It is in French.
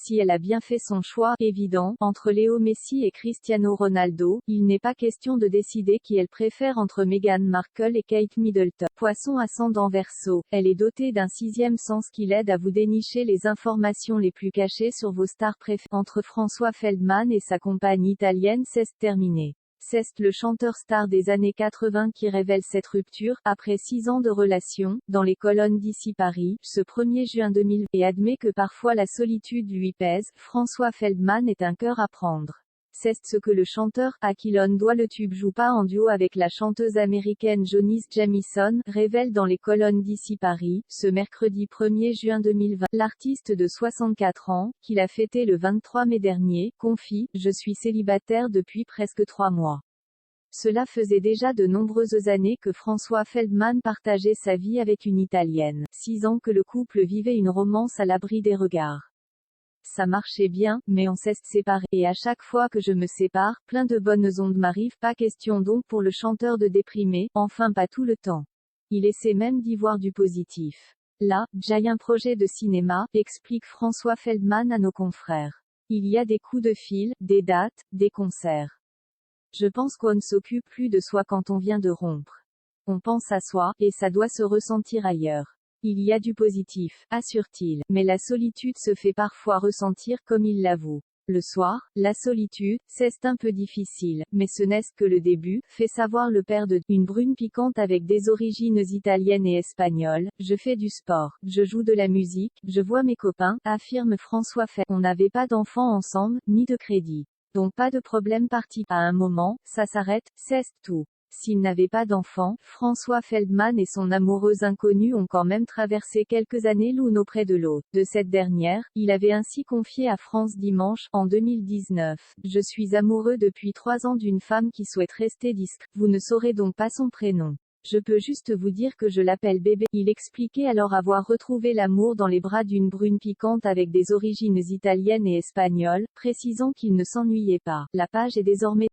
si elle a bien fait son choix, évident, entre Léo Messi et Cristiano Ronaldo, il n'est pas question de décider qui elle préfère entre Meghan Markle et Kate Middleton. Poisson ascendant Verseau, elle est dotée d'un sixième sens qui l'aide à vous dénicher les informations les plus cachées sur vos stars préférées. Entre François Feldman et sa compagne italienne C'est terminé. C'est le chanteur star des années 80 qui révèle cette rupture, après 6 ans de relation, dans les colonnes d'Ici Paris, ce 1er juin 2020, et admet que parfois la solitude lui pèse. François Feldman est un cœur à prendre. C'est ce que le chanteur, à qui l'on doit le tube Joue pas en duo avec la chanteuse américaine Johnny Jamison, révèle dans les colonnes d'Ici Paris, ce mercredi 1er juin 2020. L'artiste de 64 ans, qu'il a fêté le 23 mai dernier, confie « Je suis célibataire depuis presque 3 mois. Cela faisait déjà de nombreuses années que François Feldman partageait sa vie avec une Italienne. 6 ans que le couple vivait une romance à l'abri des regards. Ça marchait bien, mais on s'est séparés. Et à chaque fois que je me sépare, plein de bonnes ondes m'arrivent. Pas question donc pour le chanteur de déprimer, enfin pas tout le temps. Il essaie même d'y voir du positif. Là, j'ai un projet de cinéma, explique François Feldman à nos confrères. Il y a des coups de fil, des dates, des concerts. Je pense qu'on ne s'occupe plus de soi quand on vient de rompre. On pense à soi, et ça doit se ressentir ailleurs. Il y a du positif, assure-t-il, mais la solitude se fait parfois ressentir, comme il l'avoue. Le soir, la solitude, c'est un peu difficile, mais ce n'est que le début, fait savoir le père de une brune piquante avec des origines italiennes et espagnoles. Je fais du sport, je joue de la musique, je vois mes copains, affirme François Feldman. On n'avait pas d'enfants ensemble, ni de crédit. Donc pas de problème particulier. À un moment, ça s'arrête, c'est tout. S'il n'avait pas d'enfant, François Feldman et son amoureuse inconnue ont quand même traversé quelques années l'une auprès de l'autre. De cette dernière, il avait ainsi confié à France Dimanche, en 2019. Je suis amoureux depuis 3 ans d'une femme qui souhaite rester discrète. Vous ne saurez donc pas son prénom. Je peux juste vous dire que je l'appelle bébé. Il expliquait alors avoir retrouvé l'amour dans les bras d'une brune piquante avec des origines italiennes et espagnoles, précisant qu'il ne s'ennuyait pas. La page est désormais